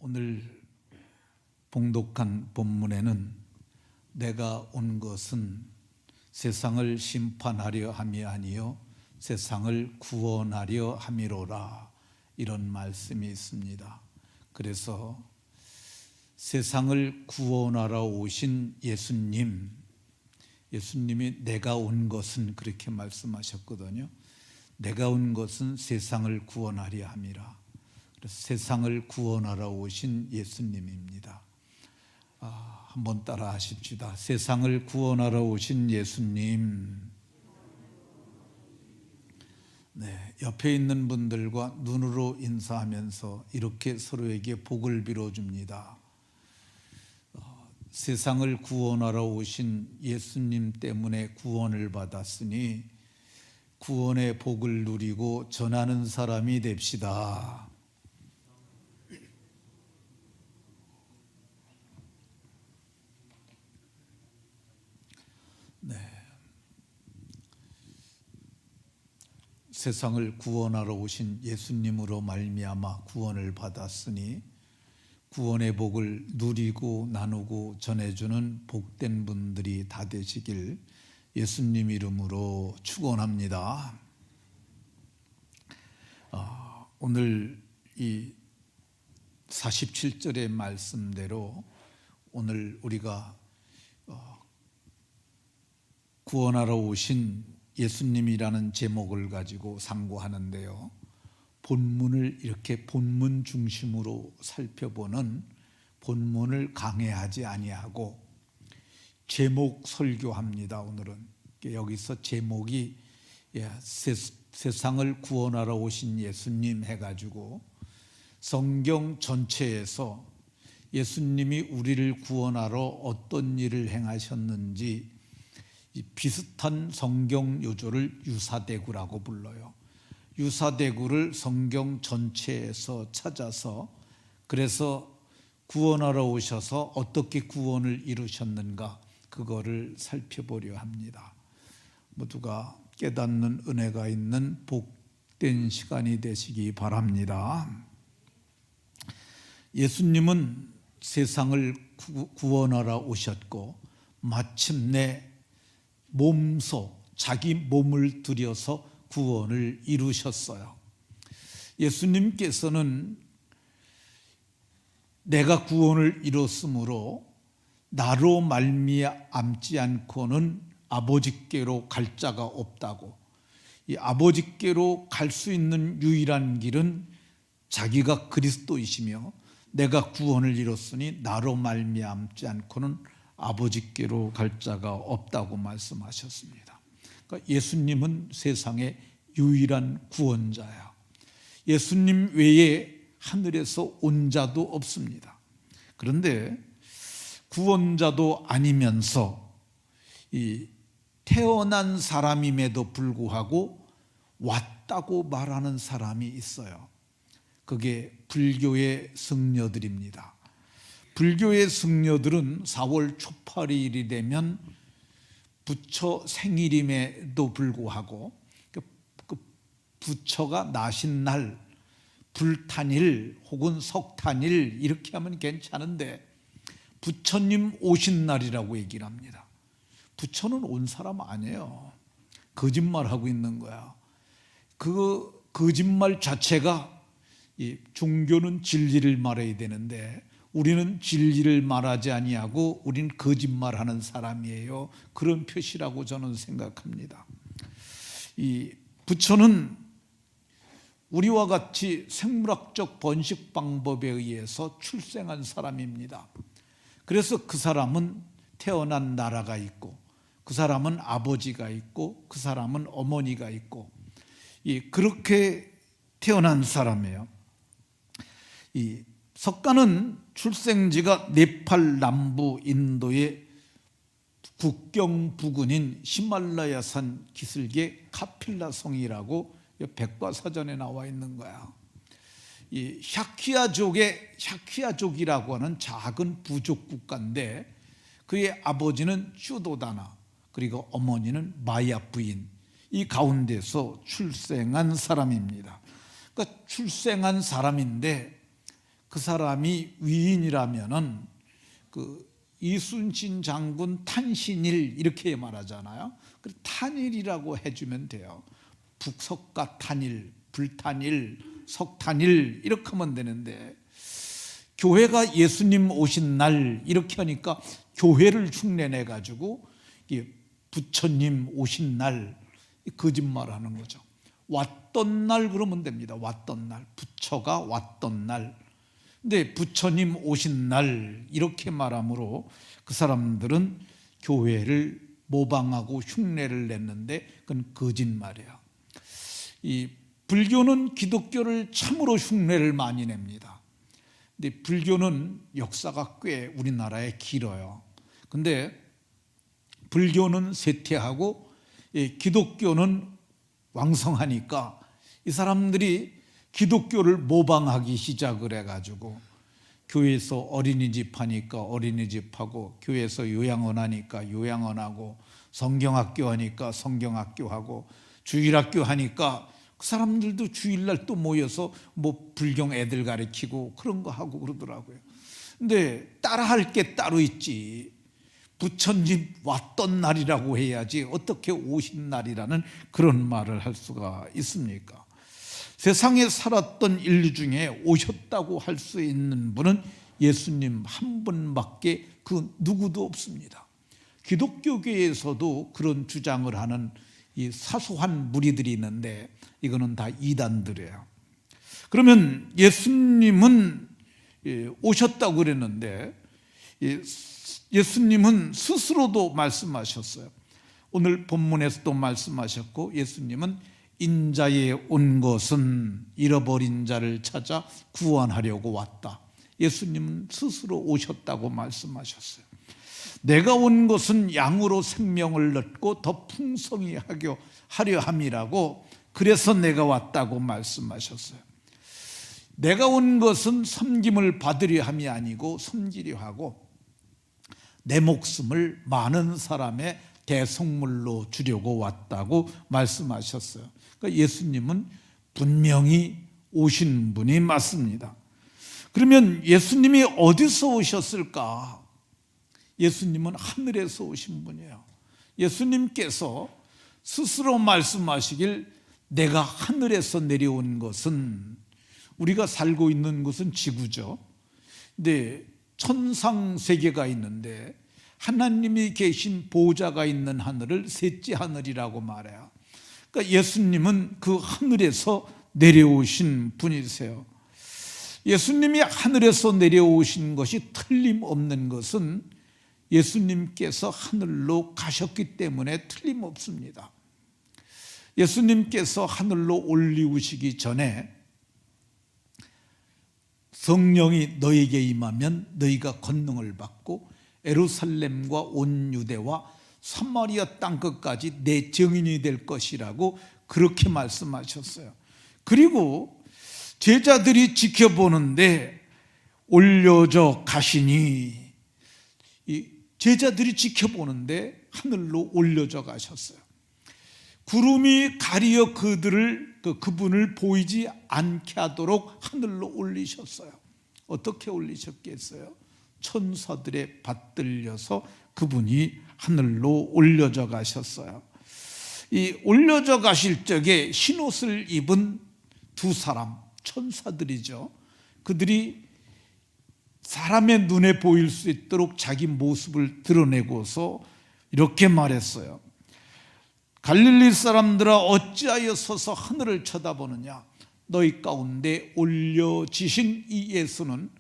오늘 봉독한 본문에는 내가 온 것은 세상을 심판하려 함이 아니요 세상을 구원하려 함이로라, 이런 말씀이 있습니다. 그래서 세상을 구원하러 오신 예수님이 내가 온 것은 그렇게 말씀하셨거든요. 내가 온 것은 세상을 구원하려 함이라. 그래서 세상을 구원하러 오신 예수님입니다. 한번 따라 하십시다. 세상을 구원하러 오신 예수님. 네, 옆에 있는 분들과 눈으로 인사하면서 이렇게 서로에게 복을 빌어줍니다. 세상을 구원하러 오신 예수님 때문에 구원을 받았으니 구원의 복을 누리고 전하는 사람이 됩시다. 네. 세상을 구원하러 오신 예수님으로 말미암아 구원을 받았으니 구원의 복을 누리고 나누고 전해주는 복된 분들이 다 되시길 예수님 이름으로 축원합니다. 오늘 이 47절의 말씀대로 오늘 우리가 구원하러 오신 예수님이라는 제목을 가지고 상고하는데요, 본문을 이렇게 본문 중심으로 살펴보는 본문을 강해하지 아니하고 제목 설교합니다. 오늘은 여기서 제목이 세상을 구원하러 오신 예수님 해가지고 성경 전체에서 예수님이 우리를 구원하러 어떤 일을 행하셨는지 비슷한 성경 요조를 유사대구라고 불러요. 유사대구를 성경 전체에서 찾아서 그래서 구원하러 오셔서 어떻게 구원을 이루셨는가, 그거를 살펴보려 합니다. 모두가 깨닫는 은혜가 있는 복된 시간이 되시기 바랍니다. 예수님은 세상을 구원하러 오셨고 마침내 자기 몸을 들여서 구원을 이루셨어요. 예수님께서는 내가 구원을 이뤘으므로 나로 말미암지 않고는 아버지께로 갈 자가 없다고, 이 아버지께로 갈 수 있는 유일한 길은 자기가 그리스도이시며 내가 구원을 이뤘으니 나로 말미암지 않고는 아버지께로 갈 자가 없다고 말씀하셨습니다. 그러니까 예수님은 세상의 유일한 구원자야. 예수님 외에 하늘에서 온 자도 없습니다. 그런데 구원자도 아니면서 이 태어난 사람임에도 불구하고 왔다고 말하는 사람이 있어요. 그게 불교의 승려들입니다. 불교의 승려들은 4월 초파일이 되면 부처 생일임에도 불구하고 그 부처가 나신 날, 불탄일 혹은 석탄일 이렇게 하면 괜찮은데 부처님 오신 날이라고 얘기를 합니다. 부처는 온 사람 아니에요. 거짓말하고 있는 거야. 그 거짓말 자체가, 이 종교는 진리를 말해야 되는데 우리는 진리를 말하지 아니하고 우리는 거짓말하는 사람이에요. 그런 표시라고 저는 생각합니다. 이 부처는 우리와 같이 생물학적 번식 방법에 의해서 출생한 사람입니다. 그래서 그 사람은 태어난 나라가 있고 그 사람은 아버지가 있고 그 사람은 어머니가 있고 그렇게 태어난 사람이에요. 이 석가는 출생지가 네팔 남부 인도의 국경 부근인 히말라야산 기슭의 카필라성이라고 백과사전에 나와 있는 거야. 이 샤키야족이라고 하는 작은 부족 국가인데 그의 아버지는 쭈도다나 그리고 어머니는 마야 부인, 이 가운데서 출생한 사람입니다. 그러니까 출생한 사람인데 그 사람이 위인이라면은 그 이순신 장군 탄신일 이렇게 말하잖아요. 그래서 탄일이라고 해주면 돼요. 북석가 탄일, 불탄일, 석탄일 이렇게 하면 되는데, 교회가 예수님 오신 날 이렇게 하니까 교회를 흉내내 가지고 부처님 오신 날 거짓말하는 거죠. 왔던 날 그러면 됩니다. 왔던 날, 부처가 왔던 날. 근데 부처님 오신 날 이렇게 말함으로 그 사람들은 교회를 모방하고 흉내를 냈는데 그건 거짓말이에요. 이 불교는 기독교를 참으로 흉내를 많이 냅니다. 근데 불교는 역사가 꽤 우리나라에 길어요. 근데 불교는 쇠퇴하고 기독교는 왕성하니까 이 사람들이 기독교를 모방하기 시작을 해가지고, 교회에서 어린이집 하니까 어린이집 하고, 교회에서 요양원 하니까 요양원 하고, 성경학교 하니까 성경학교 하고, 주일학교 하니까 그 사람들도 주일날 또 모여서 뭐 불경 애들 가르치고 그런 거 하고 그러더라고요. 근데 따라할 게 따로 있지. 부처님 왔던 날이라고 해야지 어떻게 오신 날이라는 그런 말을 할 수가 있습니까? 세상에 살았던 인류 중에 오셨다고 할 수 있는 분은 예수님 한 분밖에 그 누구도 없습니다. 기독교계에서도 그런 주장을 하는 이 사소한 무리들이 있는데 이거는 다 이단들이에요. 그러면 예수님은 오셨다고 그랬는데, 예수님은 스스로도 말씀하셨어요. 오늘 본문에서도 말씀하셨고, 예수님은 인자에 온 것은 잃어버린 자를 찾아 구원하려고 왔다. 예수님은 스스로 오셨다고 말씀하셨어요. 내가 온 것은 양으로 생명을 얻고 더 풍성히 하려 함이라고, 그래서 내가 왔다고 말씀하셨어요. 내가 온 것은 섬김을 받으려 함이 아니고 섬기려 하고 내 목숨을 많은 사람의 대속물로 주려고 왔다고 말씀하셨어요. 그러니까 예수님은 분명히 오신 분이 맞습니다. 그러면 예수님이 어디서 오셨을까? 예수님은 하늘에서 오신 분이에요. 예수님께서 스스로 말씀하시길, 내가 하늘에서 내려온 것은, 우리가 살고 있는 것은 지구죠. 근데 천상 세계가 있는데 하나님이 계신 보좌가 있는 하늘을 셋째 하늘이라고 말해요. 그러니까 예수님은 그 하늘에서 내려오신 분이세요. 예수님이 하늘에서 내려오신 것이 틀림없는 것은 예수님께서 하늘로 가셨기 때문에 틀림없습니다. 예수님께서 하늘로 올리우시기 전에 성령이 너에게 임하면 너희가 권능을 받고 예루살렘과 온 유대와 사마리아 땅끝까지 내 증인이 될 것이라고 그렇게 말씀하셨어요. 그리고 제자들이 지켜보는데 올려져 가시니, 이 제자들이 지켜보는데 하늘로 올려져 가셨어요. 구름이 가리어 그분을 보이지 않게 하도록 하늘로 올리셨어요. 어떻게 올리셨겠어요? 천사들에 받들려서 그분이 하늘로 올려져 가셨어요. 이 올려져 가실 적에 흰옷을 입은 두 사람, 천사들이죠. 그들이 사람의 눈에 보일 수 있도록 자기 모습을 드러내고서 이렇게 말했어요. 갈릴리 사람들아, 어찌하여 서서 하늘을 쳐다보느냐? 너희 가운데 올려지신 이 예수는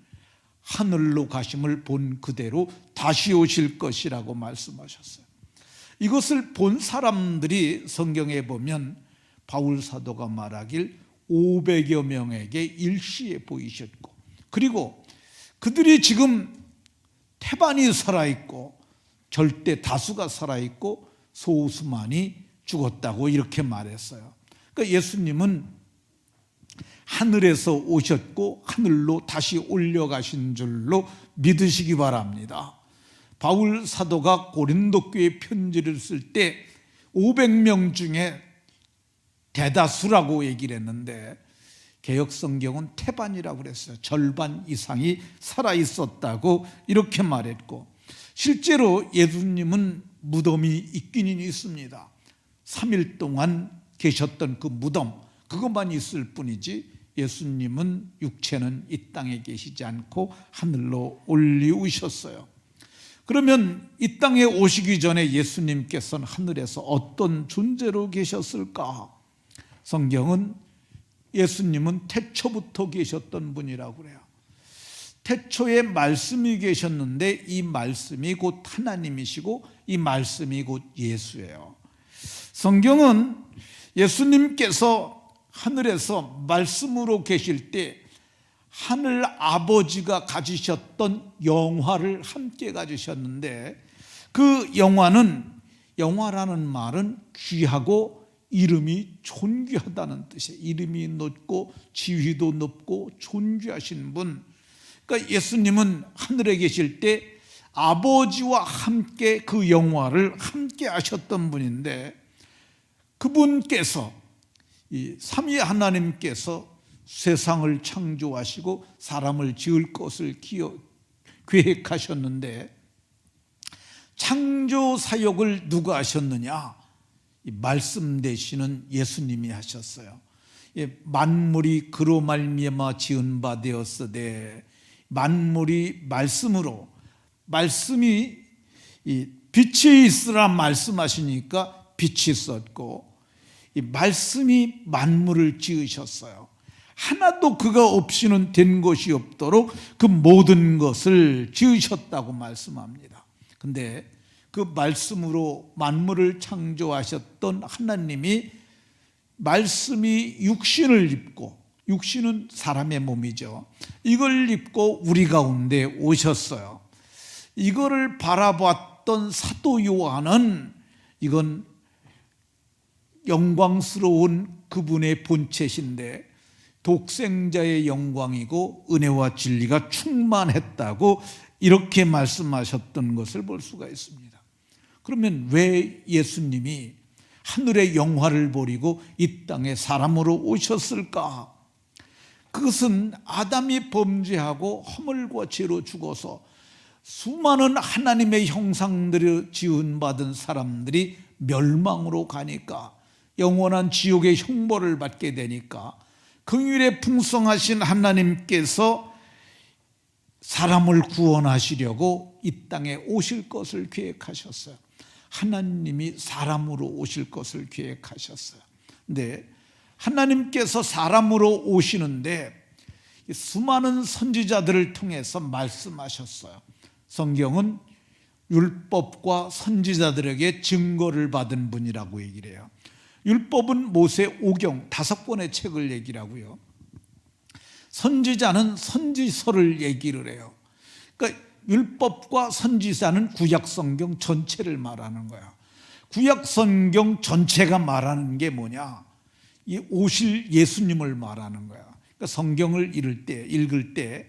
하늘로 가심을 본 그대로 다시 오실 것이라고 말씀하셨어요. 이것을 본 사람들이 성경에 보면 바울 사도가 말하길 500여 명에게 일시에 보이셨고, 그리고 그들이 지금 태반이 살아있고 절대 다수가 살아있고 소수만이 죽었다고 이렇게 말했어요. 그러니까 예수님은 하늘에서 오셨고 하늘로 다시 올려가신 줄로 믿으시기 바랍니다. 바울 사도가 고린도 교회 편지를 쓸 때 500명 중에 대다수라고 얘기를 했는데 개역 성경은 태반이라고 그랬어요. 절반 이상이 살아 있었다고 이렇게 말했고, 실제로 예수님은 무덤이 있기는 있습니다. 3일 동안 계셨던 그 무덤, 그것만 있을 뿐이지 예수님은 육체는 이 땅에 계시지 않고 하늘로 올리우셨어요. 그러면 이 땅에 오시기 전에 예수님께서는 하늘에서 어떤 존재로 계셨을까? 성경은 예수님은 태초부터 계셨던 분이라고 그래요. 태초에 말씀이 계셨는데 이 말씀이 곧 하나님이시고 이 말씀이 곧 예수예요. 성경은 예수님께서 하늘에서 말씀으로 계실 때 하늘 아버지가 가지셨던 영화를 함께 가지셨는데, 그 영화라는 말은 귀하고 이름이 존귀하다는 뜻이에요. 이름이 높고 지위도 높고 존귀하신 분. 그러니까 예수님은 하늘에 계실 때 아버지와 함께 그 영화를 함께 하셨던 분인데, 그분께서 이 삼위 하나님께서 세상을 창조하시고 사람을 지을 것을 계획하셨는데, 창조 사역을 누가 하셨느냐? 말씀 되시는 예수님이 하셨어요. 만물이 그로 말미암아 지은 바 되었으되, 만물이 말씀으로, 말씀이 빛이 있으라 말씀하시니까 빛이 있었고, 이 말씀이 만물을 지으셨어요. 하나도 그가 없이는 된 것이 없도록 그 모든 것을 지으셨다고 말씀합니다. 근데 그 말씀으로 만물을 창조하셨던 하나님이 말씀이 육신을 입고, 육신은 사람의 몸이죠. 이걸 입고 우리 가운데 오셨어요. 이거를 바라봤던 사도 요한은 이건 영광스러운 그분의 본체신데 독생자의 영광이고 은혜와 진리가 충만했다고 이렇게 말씀하셨던 것을 볼 수가 있습니다. 그러면 왜 예수님이 하늘의 영화를 버리고 이 땅에 사람으로 오셨을까? 그것은 아담이 범죄하고 허물과 죄로 죽어서 수많은 하나님의 형상들을 지은받은 사람들이 멸망으로 가니까, 영원한 지옥의 형벌을 받게 되니까 긍휼에 풍성하신 하나님께서 사람을 구원하시려고 이 땅에 오실 것을 계획하셨어요. 하나님이 사람으로 오실 것을 계획하셨어요. 근데 하나님께서 사람으로 오시는데 수많은 선지자들을 통해서 말씀하셨어요. 성경은 율법과 선지자들에게 증거를 받은 분이라고 얘기를 해요. 율법은 모세 오경 5권의 책을 얘기를 하고요, 선지자는 선지서를 얘기를 해요. 그러니까 율법과 선지자는 구약성경 전체를 말하는 거야. 구약성경 전체가 말하는 게 뭐냐? 이 오실 예수님을 말하는 거야. 그러니까 성경을 읽을 때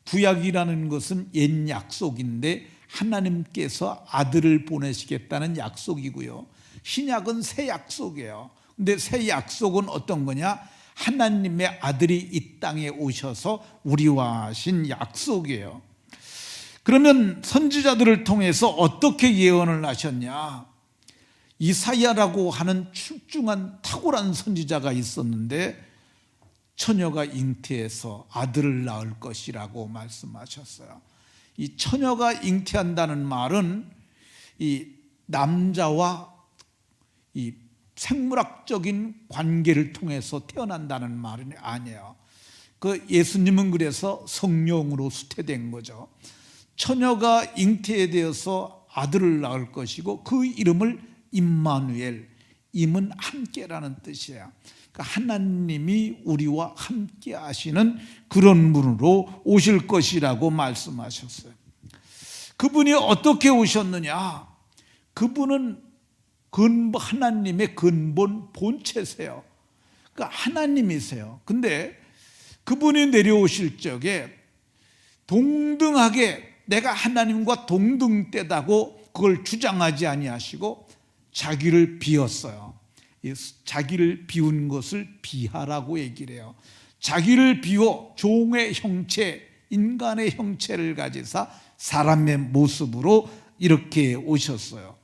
구약이라는 것은 옛 약속인데 하나님께서 아들을 보내시겠다는 약속이고요, 신약은 새 약속이에요. 근데 새 약속은 어떤 거냐? 하나님의 아들이 이 땅에 오셔서 우리와 하신 약속이에요. 그러면 선지자들을 통해서 어떻게 예언을 하셨냐? 이사야라고 하는 출중한 탁월한 선지자가 있었는데 처녀가 잉태해서 아들을 낳을 것이라고 말씀하셨어요. 이 처녀가 잉태한다는 말은 이 남자와 이 생물학적인 관계를 통해서 태어난다는 말은 아니에요. 그 예수님은 그래서 성령으로 수태된 거죠. 처녀가 잉태되어서 아들을 낳을 것이고 그 이름을 임마누엘, 임은 함께라는 뜻이에요. 그러니까 하나님이 우리와 함께 하시는 그런 분으로 오실 것이라고 말씀하셨어요. 그분이 어떻게 오셨느냐? 그분은 하나님의 근본 본체세요. 그러니까 하나님이세요. 근데 그분이 내려오실 적에 동등하게 내가 하나님과 동등되다고 그걸 주장하지 아니하시고 자기를 비웠어요. 자기를 비운 것을 비하라고 얘기를 해요. 자기를 비워 종의 형체, 인간의 형체를 가지사 사람의 모습으로 이렇게 오셨어요.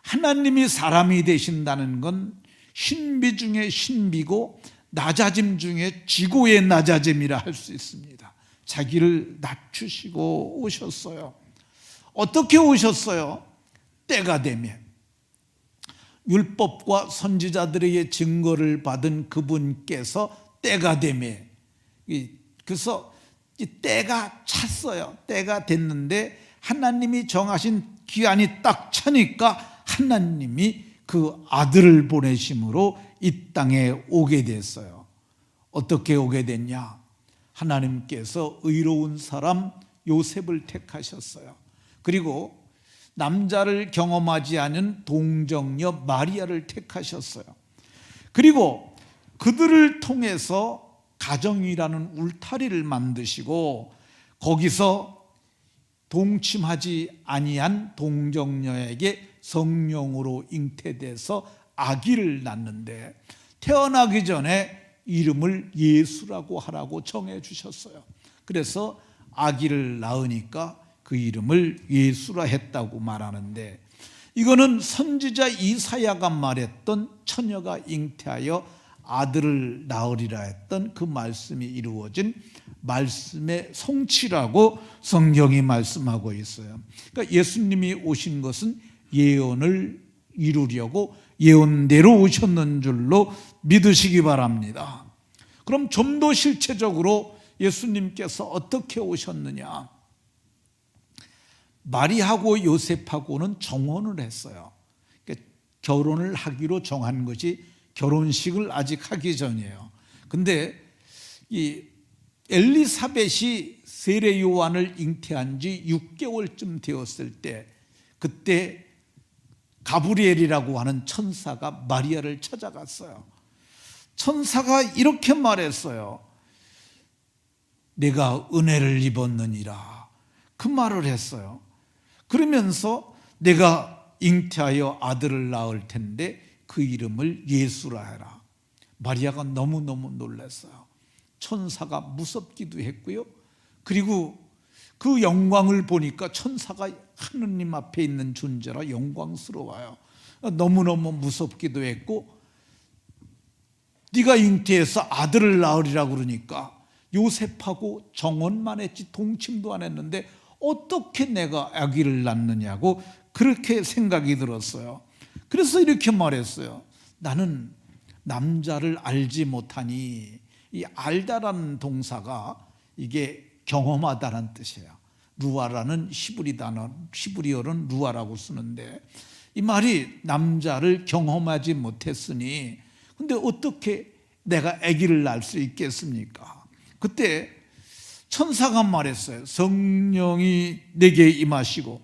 하나님이 사람이 되신다는 건 신비 중에 신비고 낮아짐 중에 지고의 낮아짐이라 할 수 있습니다. 자기를 낮추시고 오셨어요. 어떻게 오셨어요? 때가 되면. 율법과 선지자들에게 증거를 받은 그분께서 때가 되면, 그래서 이 때가 찼어요. 때가 됐는데 하나님이 정하신 기한이 딱 차니까 하나님이 그 아들을 보내심으로 이 땅에 오게 됐어요. 어떻게 오게 됐냐? 하나님께서 의로운 사람 요셉을 택하셨어요. 그리고 남자를 경험하지 않은 동정녀 마리아를 택하셨어요. 그리고 그들을 통해서 가정이라는 울타리를 만드시고 거기서 동침하지 아니한 동정녀에게 성령으로 잉태돼서 아기를 낳는데, 태어나기 전에 이름을 예수라고 하라고 정해 주셨어요. 그래서 아기를 낳으니까 그 이름을 예수라 했다고 말하는데, 이거는 선지자 이사야가 말했던 처녀가 잉태하여 아들을 낳으리라 했던 그 말씀이 이루어진 말씀의 성취라고 성경이 말씀하고 있어요. 그러니까 예수님이 오신 것은 예언을 이루려고 예언대로 오셨는 줄로 믿으시기 바랍니다. 그럼 좀 더 실체적으로 예수님께서 어떻게 오셨느냐? 마리아하고 요셉하고는 정혼을 했어요. 그러니까 결혼을 하기로 정한 것이 결혼식을 아직 하기 전이에요. 근데 이 엘리사벳이 세례 요한을 잉태한 지 6개월쯤 되었을 때, 그때 가브리엘이라고 하는 천사가 마리아를 찾아갔어요. 천사가 이렇게 말했어요. 내가 은혜를 입었느니라, 그 말을 했어요. 그러면서 내가 잉태하여 아들을 낳을 텐데 그 이름을 예수라 해라. 마리아가 너무너무 놀랐어요. 천사가 무섭기도 했고요, 그리고 그 영광을 보니까 천사가 하느님 앞에 있는 존재라 영광스러워요. 너무너무 무섭기도 했고, 네가 잉태해서 아들을 낳으리라고 그러니까 요셉하고 정혼만 했지 동침도 안 했는데 어떻게 내가 아기를 낳느냐고 그렇게 생각이 들었어요. 그래서 이렇게 말했어요. 나는 남자를 알지 못하니, 이 알다라는 동사가 이게 경험하다는 뜻이에요. 루아라는 히브리 단어, 히브리어는 루아라고 쓰는데, 이 말이 남자를 경험하지 못했으니 근데 어떻게 내가 아기를 낳을 수 있겠습니까? 그때 천사가 말했어요. 성령이 내게 임하시고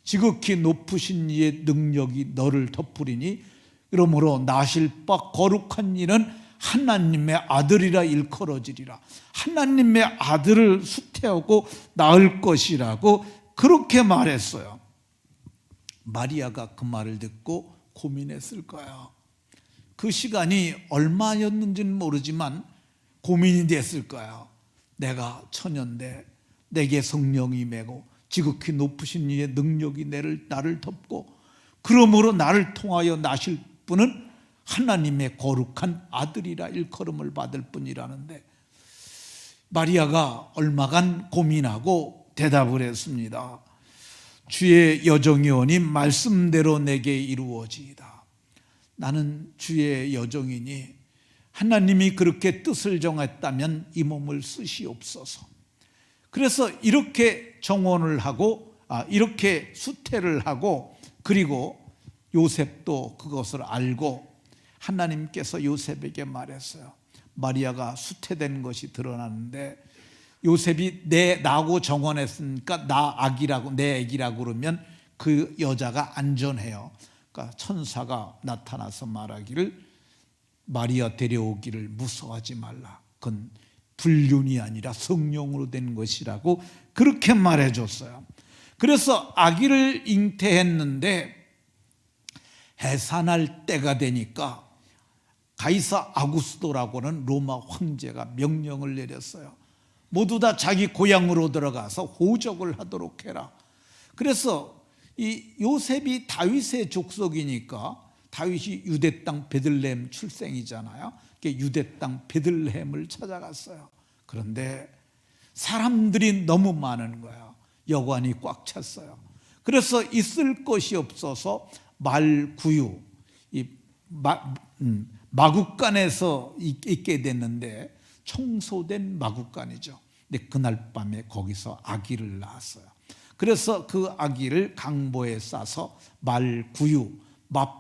지극히 높으신 이의 능력이 너를 덮으리니 그러므로 나실 바 거룩한 이는 하나님의 아들이라 일컬어지리라. 하나님의 아들을 수태하고 낳을 것이라고 그렇게 말했어요. 마리아가 그 말을 듣고 고민했을 거예요. 그 시간이 얼마였는지는 모르지만 고민이 됐을 거예요. 내가 처녀인데 내게 성령이 임하고 지극히 높으신 이의 능력이 나를 덮고 그러므로 나를 통하여 나실 분은 하나님의 거룩한 아들이라 일컬음을 받을 뿐이라는데, 마리아가 얼마간 고민하고 대답을 했습니다. 주의 여종이오니 말씀대로 내게 이루어지이다. 나는 주의 여종이니 하나님이 그렇게 뜻을 정했다면 이 몸을 쓰시옵소서. 그래서 이렇게 정혼을 하고 이렇게 수태를 하고, 그리고 요셉도 그것을 알고 하나님께서 요셉에게 말했어요. 마리아가 수태된 것이 드러났는데 요셉이 나하고 정혼했으니까 나 아기라고, 내 아기라고 그러면 그 여자가 안전해요. 그러니까 천사가 나타나서 말하기를 마리아 데려오기를 무서워하지 말라. 그건 불륜이 아니라 성령으로 된 것이라고 그렇게 말해줬어요. 그래서 아기를 잉태했는데 해산할 때가 되니까 가이사 아구스도라고는 로마 황제가 명령을 내렸어요. 모두 다 자기 고향으로 들어가서 호적을 하도록 해라. 그래서 이 요셉이 다윗의 족속이니까, 다윗이 유대 땅 베들레헴 출생이잖아요. 유대 땅 베들레헴을 찾아갔어요. 그런데 사람들이 너무 많은 거예요. 여관이 꽉 찼어요. 그래서 있을 것이 없어서 말구유, 마구간에서 있게 됐는데, 청소된 마구간이죠. 근데 그날 밤에 거기서 아기를 낳았어요. 그래서 그 아기를 강보에 싸서 말구유,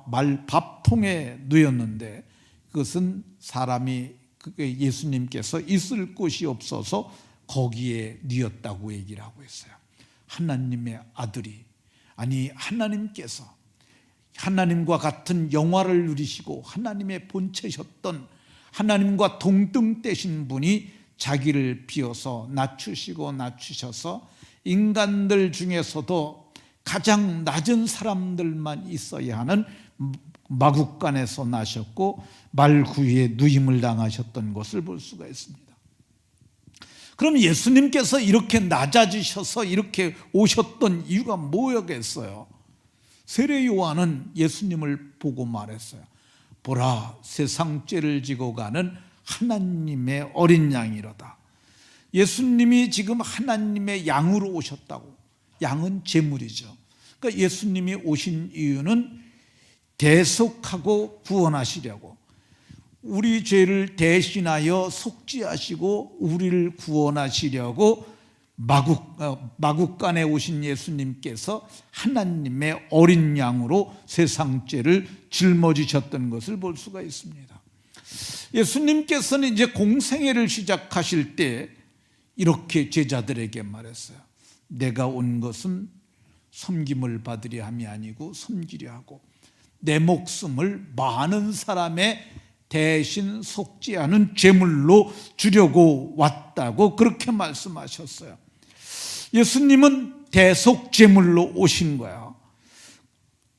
말밥통에 누였는데, 그것은 사람이, 예수님께서 있을 곳이 없어서 거기에 누였다고 얘기를 하고 있어요. 하나님의 아들이, 아니 하나님께서 하나님과 같은 영화를 누리시고 하나님의 본체셨던, 하나님과 동등되신 분이 자기를 비워서 낮추셔서 인간들 중에서도 가장 낮은 사람들만 있어야 하는 마구간에서 나셨고 말구유에 누임을 당하셨던 것을 볼 수가 있습니다. 그럼 예수님께서 이렇게 낮아지셔서 이렇게 오셨던 이유가 뭐였겠어요? 세례 요한은 예수님을 보고 말했어요. 보라, 세상 죄를 지고 가는 하나님의 어린 양이로다. 예수님이 지금 하나님의 양으로 오셨다고. 양은 제물이죠. 그러니까 예수님이 오신 이유는 대속하고 구원하시려고, 우리 죄를 대신하여 속죄하시고 우리를 구원하시려고 마구간에 오신 예수님께서 하나님의 어린 양으로 세상 죄를 짊어지셨던 것을 볼 수가 있습니다. 예수님께서는 이제 공생애를 시작하실 때 이렇게 제자들에게 말했어요. 내가 온 것은 섬김을 받으려 함이 아니고 섬기려 하고, 내 목숨을 많은 사람의 대신 속죄하는 제물로 주려고 왔다고 그렇게 말씀하셨어요. 예수님은 대속제물로 오신 거야.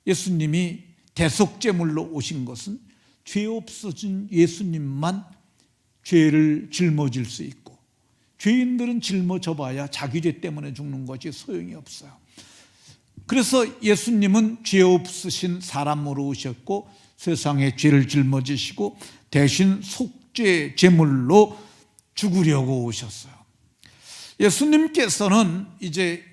예수님이 대속제물로 오신 것은 죄 없어진 예수님만 죄를 짊어질 수 있고, 죄인들은 짊어져 봐야 자기 죄 때문에 죽는 것이 소용이 없어요. 그래서 예수님은 죄 없으신 사람으로 오셨고 세상의 죄를 짊어지시고 대신 속죄 제물로 죽으려고 오셨어요. 예수님께서는 이제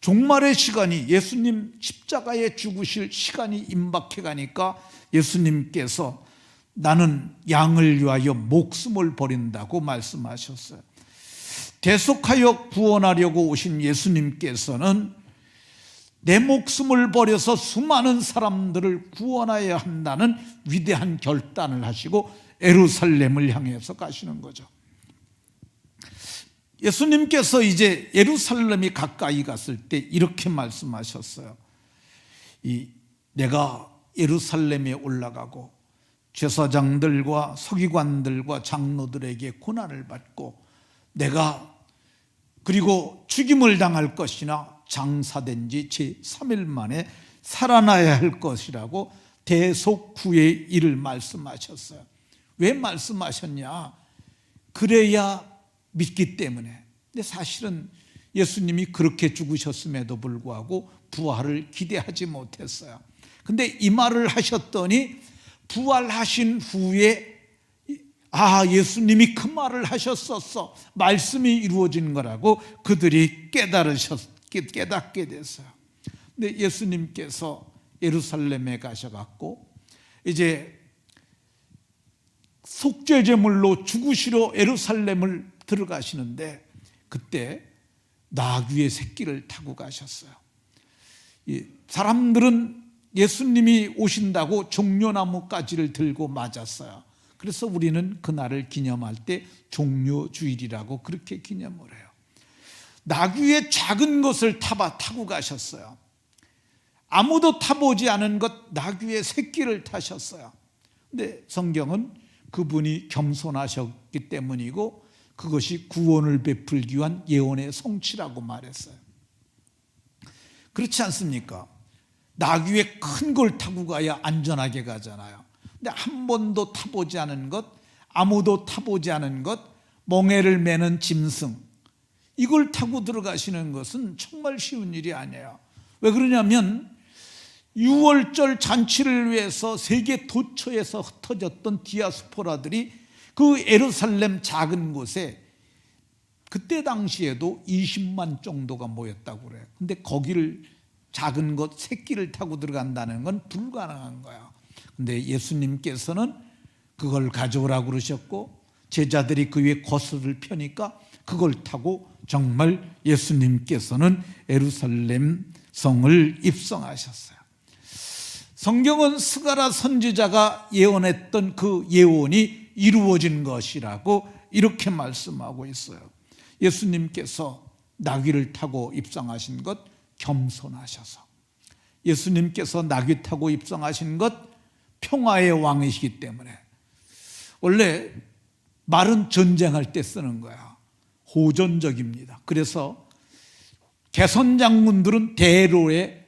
종말의 시간이, 예수님 십자가에 죽으실 시간이 임박해 가니까 예수님께서 나는 양을 위하여 목숨을 버린다고 말씀하셨어요. 대속하여 구원하려고 오신 예수님께서는 내 목숨을 버려서 수많은 사람들을 구원해야 한다는 위대한 결단을 하시고 예루살렘을 향해서 가시는 거죠. 예수님께서 이제 예루살렘이 가까이 갔을 때 이렇게 말씀하셨어요. 내가 예루살렘에 올라가고 제사장들과 서기관들과 장로들에게 고난을 받고 내가 그리고 죽임을 당할 것이나 장사된 지 제3일 만에 살아나야 할 것이라고 대속구의 일을 말씀하셨어요. 왜 말씀하셨냐? 그래야 믿기 때문에. 근데 사실은 예수님이 그렇게 죽으셨음에도 불구하고 부활을 기대하지 못했어요. 근데 이 말을 하셨더니 부활하신 후에 예수님이 그 말을 하셨었어, 말씀이 이루어진 거라고 그들이 깨닫게 됐어요. 근데 예수님께서 예루살렘에 가셔갖고 이제 속죄제물로 죽으시러 예루살렘을 들어가시는데 그때 나귀의 새끼를 타고 가셨어요. 사람들은 예수님이 오신다고 종려나무가지를 들고 맞았어요. 그래서 우리는 그날을 기념할 때 종려주일이라고 그렇게 기념을 해요. 나귀의 작은 것을 타고 가셨어요. 아무도 타보지 않은 것, 나귀의 새끼를 타셨어요. 근데 성경은 그분이 겸손하셨기 때문이고 그것이 구원을 베풀기 위한 예언의 성취라고 말했어요. 그렇지 않습니까? 나귀의 큰 걸 타고 가야 안전하게 가잖아요. 근데 한 번도 타보지 않은 것, 아무도 타보지 않은 것, 멍에를 매는 짐승, 이걸 타고 들어가시는 것은 정말 쉬운 일이 아니에요. 왜 그러냐면 6월절 잔치를 위해서 세계 도처에서 흩어졌던 디아스포라들이 그 예루살렘 작은 곳에 그때 당시에도 20만 정도가 모였다고 그래요. 근데 거기를 작은 것 새끼를 타고 들어간다는 건 불가능한 거야. 근데 예수님께서는 그걸 가져오라고 그러셨고 제자들이 그 위에 거스를 펴니까 그걸 타고 정말 예수님께서는 예루살렘 성을 입성하셨어요. 성경은 스가랴 선지자가 예언했던 그 예언이 이루어진 것이라고 이렇게 말씀하고 있어요. 예수님께서 나귀를 타고 입성하신 것 겸손하셔서, 예수님께서 나귀 타고 입성하신 것 평화의 왕이시기 때문에, 원래 말은 전쟁할 때 쓰는 거야. 호전적입니다. 그래서 개선 장군들은 대로에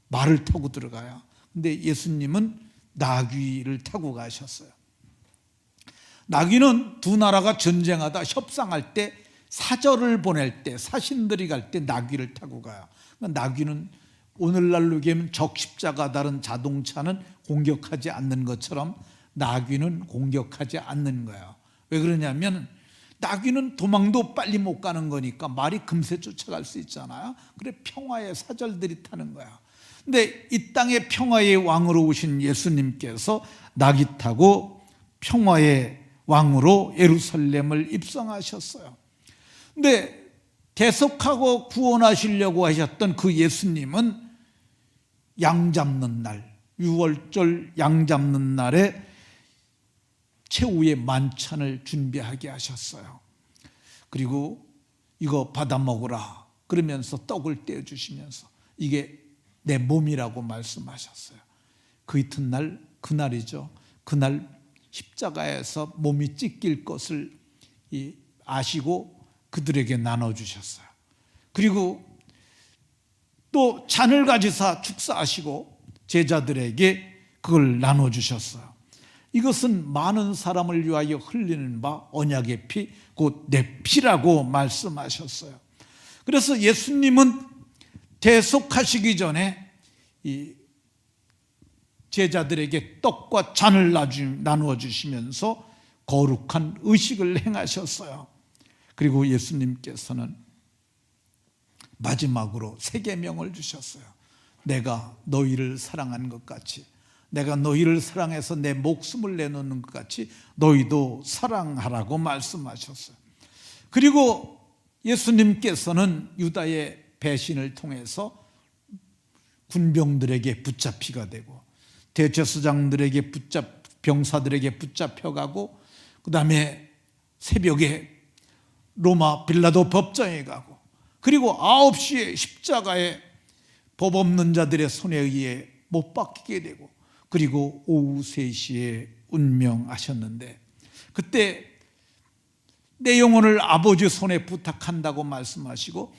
말을 타고 들어가요. 근데 예수님은 나귀를 타고 가셨어요. 나귀는 두 나라가 전쟁하다 협상할 때, 사절을 보낼 때, 사신들이 갈 때 나귀를 타고 가요. 나귀는 오늘날로 얘기하면 적십자가 다른 자동차는 공격하지 않는 것처럼 나귀는 공격하지 않는 거예요. 왜 그러냐면 나귀는 도망도 빨리 못 가는 거니까 말이 금세 쫓아갈 수 있잖아요. 그래 평화의 사절들이 타는 거야. 근데 이 땅의 평화의 왕으로 오신 예수님께서 나귀 타고 평화의 왕으로 예루살렘을 입성하셨어요. 근데 대속하고 구원하시려고 하셨던 그 예수님은 양 잡는 날, 6월절 양 잡는 날에 최후의 만찬을 준비하게 하셨어요. 그리고 이거 받아 먹으라 그러면서 떡을 떼어주시면서 이게 내 몸이라고 말씀하셨어요. 그 이튿날, 그날이죠. 그날 십자가에서 몸이 찢길 것을 아시고 그들에게 나눠주셨어요. 그리고 또 잔을 가지사 축사하시고 제자들에게 그걸 나눠주셨어요. 이것은 많은 사람을 위하여 흘리는 바 언약의 피, 곧 내 피라고 말씀하셨어요. 그래서 예수님은 대속하시기 전에 이 제자들에게 떡과 잔을 나누어 주시면서 거룩한 의식을 행하셨어요. 그리고 예수님께서는 마지막으로 세 계명을 주셨어요. 내가 너희를 사랑한 것 같이, 내가 너희를 사랑해서 내 목숨을 내놓는 것 같이 너희도 사랑하라고 말씀하셨어요. 그리고 예수님께서는 유다의 배신을 통해서 군병들에게 붙잡히가 되고 대제사장들에게 병사들에게 붙잡혀가고 그 다음에 새벽에 로마 빌라도 법정에 가고 그리고 9시에 십자가에 법 없는 자들의 손에 의해 못 박히게 되고 그리고 오후 3시에 운명하셨는데 그때 내 영혼을 아버지 손에 부탁한다고 말씀하시고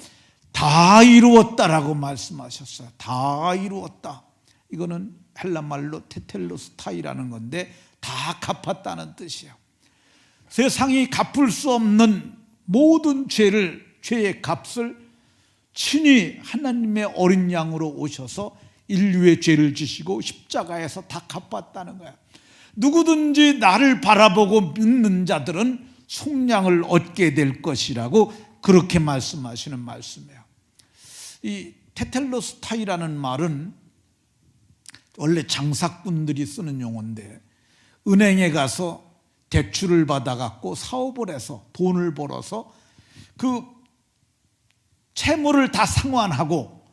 다 이루었다라고 말씀하셨어요. 다 이루었다. 이거는 헬라말로 테텔로스타이라는 건데 다 갚았다는 뜻이에요. 세상이 갚을 수 없는 모든 죄의 값을 친히 하나님의 어린 양으로 오셔서 인류의 죄를 지시고 십자가에서 다 갚았다는 거야. 누구든지 나를 바라보고 믿는 자들은 속량을 얻게 될 것이라고 그렇게 말씀하시는 말씀이에요. 이 테텔로스타이라는 말은 원래 장사꾼들이 쓰는 용어인데 은행에 가서 대출을 받아갖고 사업을 해서 돈을 벌어서 그 채무를 다 상환하고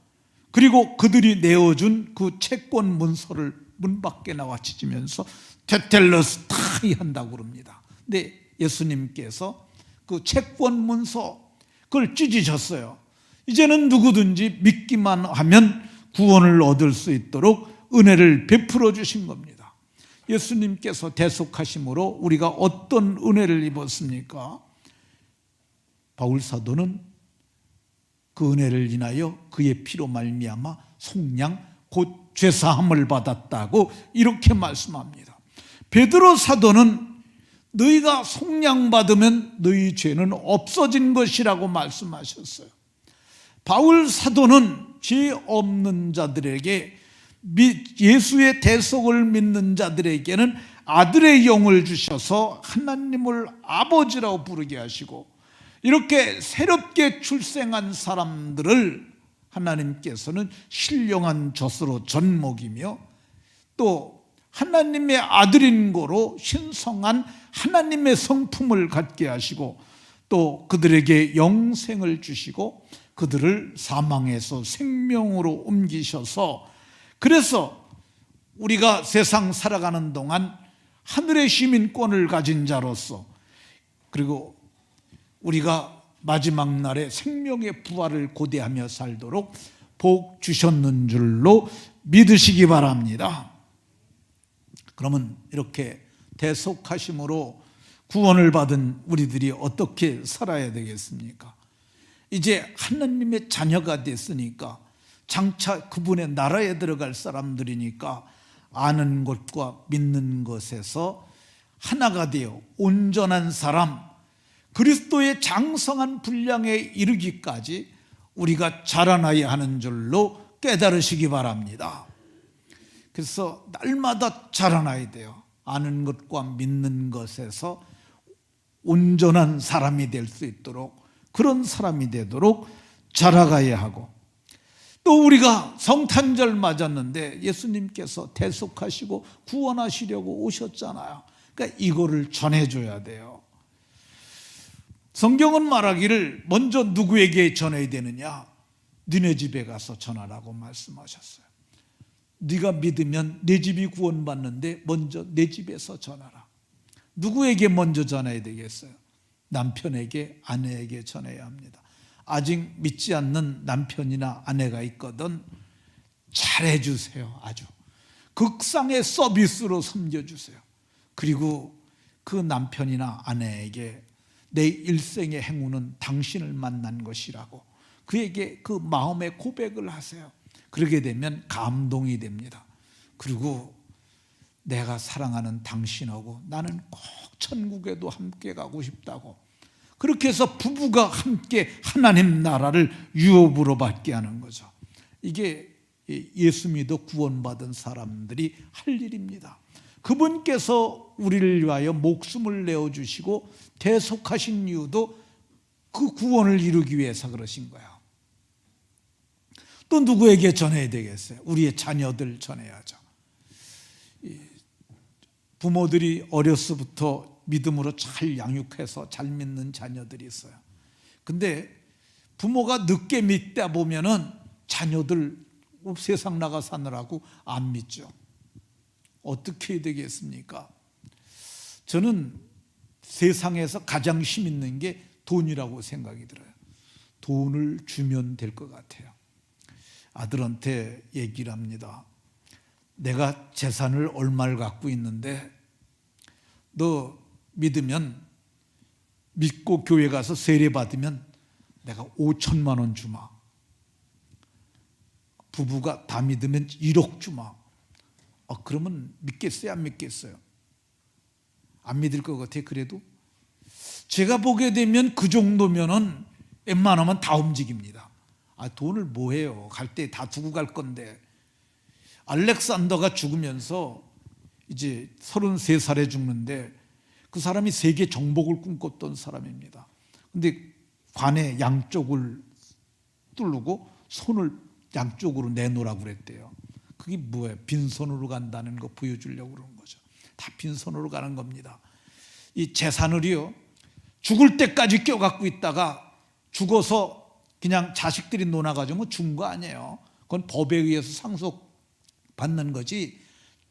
그리고 그들이 내어준 그 채권 문서를 문 밖에 나와 찢으면서 테텔로스타이 한다고 그럽니다. 근데 예수님께서 그 채권 문서 그걸 찢으셨어요. 이제는 누구든지 믿기만 하면 구원을 얻을 수 있도록 은혜를 베풀어 주신 겁니다. 예수님께서 대속하심으로 우리가 어떤 은혜를 입었습니까? 바울 사도는 그 은혜를 인하여 그의 피로 말미암아 속량 곧 죄사함을 받았다고 이렇게 말씀합니다. 베드로 사도는 너희가 속량받으면 너희 죄는 없어진 것이라고 말씀하셨어요. 바울 사도는 죄 없는 자들에게, 예수의 대속을 믿는 자들에게는 아들의 영을 주셔서 하나님을 아버지라고 부르게 하시고, 이렇게 새롭게 출생한 사람들을 하나님께서는 신령한 젖으로 젖먹이며 또 하나님의 아들인 거로 신성한 하나님의 성품을 갖게 하시고, 또 그들에게 영생을 주시고 그들을 사망에서 생명으로 옮기셔서, 그래서 우리가 세상 살아가는 동안 하늘의 시민권을 가진 자로서, 그리고 우리가 마지막 날에 생명의 부활을 고대하며 살도록 복 주셨는 줄로 믿으시기 바랍니다. 그러면 이렇게 대속하심으로 구원을 받은 우리들이 어떻게 살아야 되겠습니까? 이제 하나님의 자녀가 됐으니까, 장차 그분의 나라에 들어갈 사람들이니까 아는 것과 믿는 것에서 하나가 되어 온전한 사람, 그리스도의 장성한 분량에 이르기까지 우리가 자라나야 하는 줄로 깨달으시기 바랍니다. 그래서 날마다 자라나야 돼요. 아는 것과 믿는 것에서 온전한 사람이 될 수 있도록, 그런 사람이 되도록 자라가야 하고, 또 우리가 성탄절 맞았는데 예수님께서 대속하시고 구원하시려고 오셨잖아요. 그러니까 이거를 전해줘야 돼요. 성경은 말하기를 먼저 누구에게 전해야 되느냐? 너네 집에 가서 전하라고 말씀하셨어요. 네가 믿으면 내 집이 구원받는데 먼저 내 집에서 전하라. 누구에게 먼저 전해야 되겠어요? 남편에게, 아내에게 전해야 합니다. 아직 믿지 않는 남편이나 아내가 있거든 잘해주세요. 아주 극상의 서비스로 섬겨주세요. 그리고 그 남편이나 아내에게 내 일생의 행운은 당신을 만난 것이라고 그에게 그 마음의 고백을 하세요. 그러게 되면 감동이 됩니다. 그리고 내가 사랑하는 당신하고 나는 꼭 천국에도 함께 가고 싶다고, 그렇게 해서 부부가 함께 하나님 나라를 유업으로 받게 하는 거죠. 이게 예수 믿어 구원받은 사람들이 할 일입니다. 그분께서 우리를 위하여 목숨을 내어주시고 대속하신 이유도 그 구원을 이루기 위해서 그러신 거예요. 또 누구에게 전해야 되겠어요? 우리의 자녀들 전해야죠. 부모들이 어려서부터 믿음으로 잘 양육해서 잘 믿는 자녀들이 있어요. 근데 부모가 늦게 믿다 보면은 자녀들 세상 나가 사느라고 안 믿죠. 어떻게 해야 되겠습니까? 저는 세상에서 가장 힘 있는 게 돈이라고 생각이 들어요. 돈을 주면 될 것 같아요. 아들한테 얘기를 합니다. 내가 재산을 얼마를 갖고 있는데 너 믿으면, 믿고 교회 가서 세례 받으면 내가 5천만 원 주마. 부부가 다 믿으면 1억 주마. 그러면 믿겠어요? 안 믿겠어요? 안 믿을 것 같아요. 그래도 제가 보게 되면 그 정도면은 웬만하면 다 움직입니다. 돈을 뭐 해요? 갈 때 다 두고 갈 건데. 알렉산더가 죽으면서 이제 33살에 죽는데 그 사람이 세계 정복을 꿈꿨던 사람입니다. 근데 관의 양쪽을 뚫고 손을 양쪽으로 내놓으라고 그랬대요. 그게 뭐예요? 빈손으로 간다는 거 보여주려고 그러는 거죠. 다 빈손으로 가는 겁니다. 이 재산을요, 죽을 때까지 껴갖고 있다가 죽어서 그냥 자식들이 논아가지고 준 거 아니에요. 그건 법에 의해서 상속받는 거지.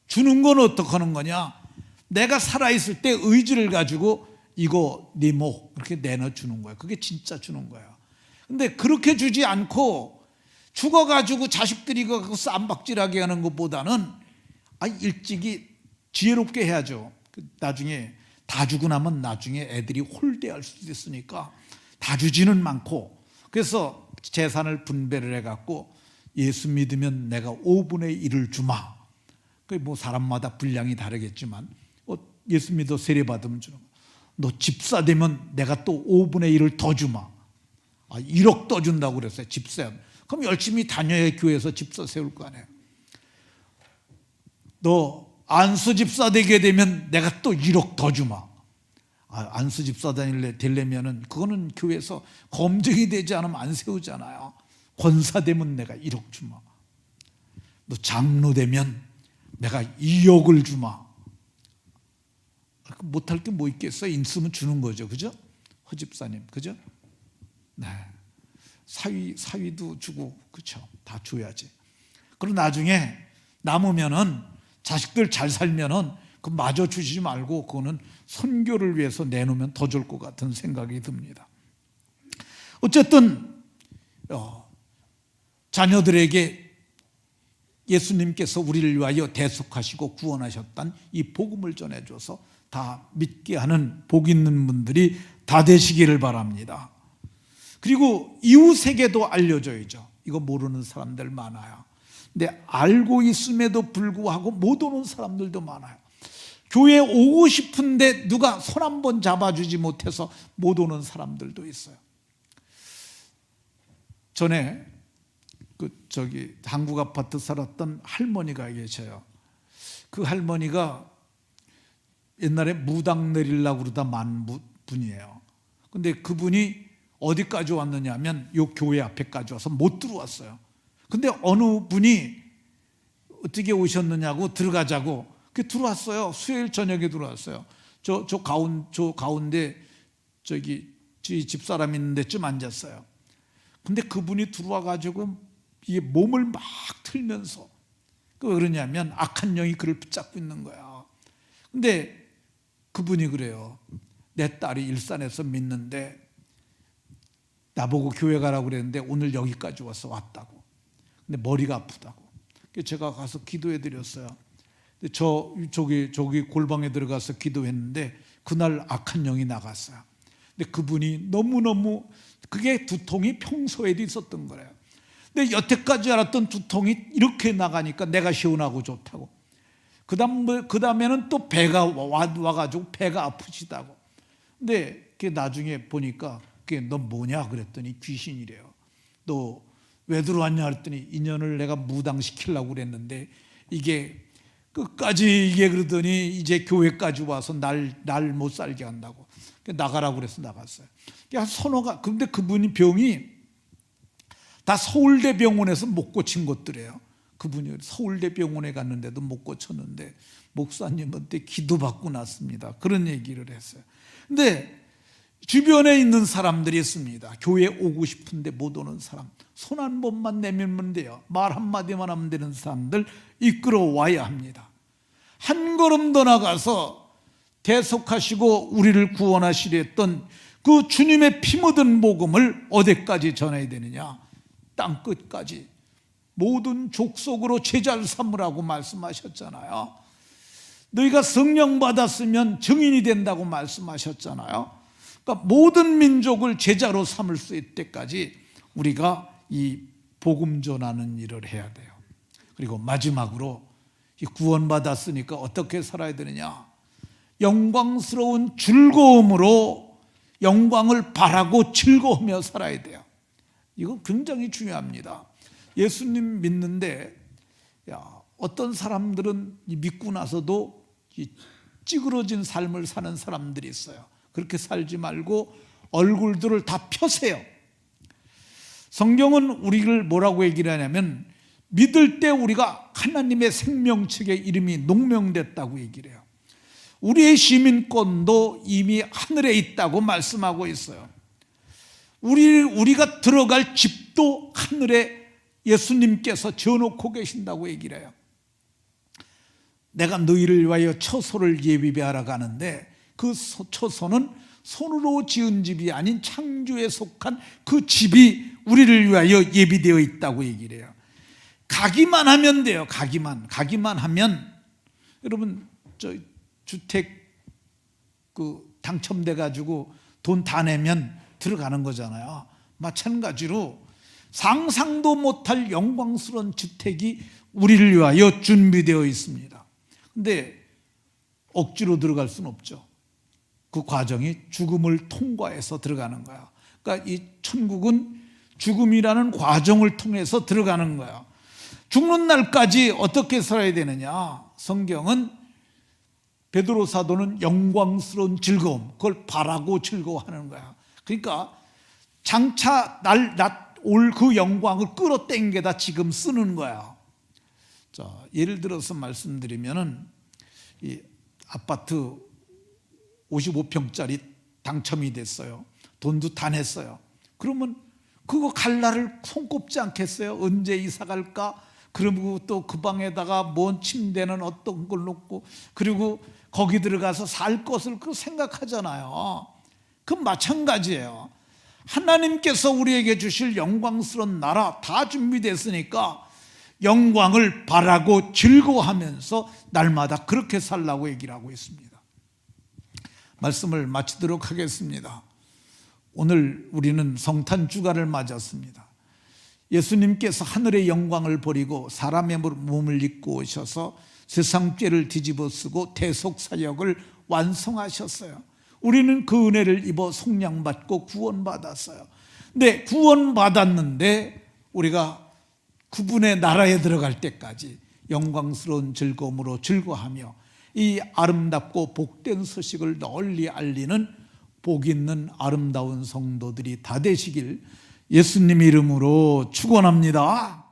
주는 건 어떻게 하는 거냐? 내가 살아있을 때 의지를 가지고 이거 네 목 이렇게 내놔주는 거예요. 그게 진짜 주는 거예요. 근데 그렇게 주지 않고 죽어가지고 자식들이 그 쌈박질하게 하는 것보다는 일찍이 지혜롭게 해야죠. 나중에 다 주고 나면 나중에 애들이 홀대할 수도 있으니까 다 주지는 않고, 그래서 재산을 분배를 해갖고 예수 믿으면 내가 5분의 1을 주마. 그 뭐 사람마다 분량이 다르겠지만 예수 믿어 세례 받으면 주는 거야. 너 집사 되면 내가 또 5분의 1을 더 주마. 1억 더 준다고 그랬어요. 집사. 그럼 열심히 다녀야 교회에서 집사 세울 거 아니에요. 너 안수 집사 되게 되면 내가 또 1억 더 주마. 안수 집사 되려면은 그거는 교회에서 검증이 되지 않으면 안 세우잖아요. 권사 되면 내가 1억 주마. 너 장로 되면 내가 2억을 주마. 못할 게 뭐 있겠어요? 있으면 주는 거죠, 그죠? 허 집사님, 그죠? 네, 사위도 주고, 그렇죠? 다 줘야지. 그리고 나중에 남으면은 자식들 잘 살면은 그 마저 주시지 말고 그거는 선교를 위해서 내놓으면 더 좋을 것 같은 생각이 듭니다. 어쨌든 자녀들에게 예수님께서 우리를 위하여 대속하시고 구원하셨다는 이 복음을 전해줘서 다 믿게 하는 복 있는 분들이 다 되시기를 바랍니다. 그리고 이웃에게도 알려줘야죠. 이거 모르는 사람들 많아요. 근데 알고 있음에도 불구하고 못 오는 사람들도 많아요. 교회 오고 싶은데 누가 손 한 번 잡아주지 못해서 못 오는 사람들도 있어요. 전에 한국 아파트 살았던 할머니가 계셔요. 그 할머니가 옛날에 무당 내리려고 그러다 만 분이에요. 근데 그분이 어디까지 왔느냐 하면 요 교회 앞에까지 와서 못 들어왔어요. 근데 어느 분이 어떻게 오셨느냐고 들어가자고 들어왔어요. 수요일 저녁에 들어왔어요. 저 가운데 저희 집사람 있는 데쯤 앉았어요. 근데 그분이 들어와 가지고 이게 몸을 막 틀면서 왜 그러냐면 악한 영이 그를 붙잡고 있는 거야. 근데 그분이 그래요. 내 딸이 일산에서 믿는데 나보고 교회 가라고 그랬는데 오늘 여기까지 왔다고. 근데 머리가 아프다고. 제가 가서 기도해 드렸어요. 저기 골방에 들어가서 기도했는데 그날 악한 영이 나갔어요. 근데 그분이 너무너무 그게 두통이 평소에도 있었던 거예요. 근데 여태까지 알았던 두통이 이렇게 나가니까 내가 시원하고 좋다고. 그 다음에는 또 배가 와가지고 배가 아프시다고. 근데 그게 나중에 보니까 그게 너 뭐냐 그랬더니 귀신이래요. 너 왜 들어왔냐 그랬더니 인연을 내가 무당시키려고 그랬는데 이게 끝까지 이게 그러더니 이제 교회까지 와서 날 못 살게 한다고. 나가라고 그래서 나갔어요. 선호가. 근데 그분이 병이 다 서울대 병원에서 못 고친 것들이에요. 그분이 서울대 병원에 갔는데도 못 고쳤는데 목사님한테 기도받고 났습니다. 그런 얘기를 했어요. 근데 주변에 있는 사람들이 있습니다. 교회 오고 싶은데 못 오는 사람. 손 한 번만 내밀면 돼요. 말 한마디만 하면 되는 사람들 이끌어와야 합니다. 한 걸음 더 나가서 대속하시고 우리를 구원하시려 했던 그 주님의 피 묻은 복음을 어디까지 전해야 되느냐? 땅 끝까지 모든 족속으로 제자를 삼으라고 말씀하셨잖아요. 너희가 성령 받았으면 증인이 된다고 말씀하셨잖아요. 그러니까 모든 민족을 제자로 삼을 수 있을 때까지 우리가 이 복음 전하는 일을 해야 돼요. 그리고 마지막으로 구원받았으니까 어떻게 살아야 되느냐? 영광스러운 즐거움으로 영광을 바라고 즐거우며 살아야 돼요. 이거 굉장히 중요합니다. 예수님 믿는데 어떤 사람들은 믿고 나서도 찌그러진 삶을 사는 사람들이 있어요. 그렇게 살지 말고 얼굴들을 다 펴세요. 성경은 우리를 뭐라고 얘기를 하냐면 믿을 때 우리가 하나님의 생명책에 이름이 농명됐다고 얘기를 해요. 우리의 시민권도 이미 하늘에 있다고 말씀하고 있어요. 우리가 들어갈 집도 하늘에 예수님께서 지어놓고 계신다고 얘기를 해요. 내가 너희를 위하여 처소를 예비하러 가는데 그 처소는 손으로 지은 집이 아닌 창조에 속한 그 집이 우리를 위하여 예비되어 있다고 얘기를 해요. 가기만 하면 돼요. 가기만 하면. 여러분 주택 당첨돼 가지고 돈 다 내면 들어가는 거잖아요. 마찬가지로 상상도 못할 영광스러운 주택이 우리를 위하여 준비되어 있습니다. 근데 억지로 들어갈 수는 없죠. 그 과정이 죽음을 통과해서 들어가는 거야. 그러니까 이 천국은 죽음이라는 과정을 통해서 들어가는 거야. 죽는 날까지 어떻게 살아야 되느냐? 성경은 베드로 사도는 영광스러운 즐거움, 그걸 바라고 즐거워하는 거야. 그러니까 장차 올 그 영광을 끌어당겨다 지금 쓰는 거야. 자, 예를 들어서 말씀드리면은 이 아파트 55평짜리 당첨이 됐어요. 돈도 다 냈어요. 그러면 그거 갈 날을 손꼽지 않겠어요? 언제 이사 갈까? 그리고 또 그 방에다가 뭔 침대는 어떤 걸 놓고, 그리고 거기 들어가서 살 것을 그 생각하잖아요. 그 마찬가지예요. 하나님께서 우리에게 주실 영광스러운 나라 다 준비됐으니까 영광을 바라고 즐거워하면서 날마다 그렇게 살라고 얘기를 하고 있습니다. 말씀을 마치도록 하겠습니다. 오늘 우리는 성탄 주간을 맞았습니다. 예수님께서 하늘의 영광을 버리고 사람의 몸을 입고 오셔서 세상 죄를 뒤집어 쓰고 대속 사역을 완성하셨어요. 우리는 그 은혜를 입어 속량받고 구원받았어요. 근데 구원받았는데 우리가 그분의 나라에 들어갈 때까지 영광스러운 즐거움으로 즐거워하며 이 아름답고 복된 소식을 널리 알리는 복 있는 아름다운 성도들이 다 되시길 예수님 이름으로 축원합니다.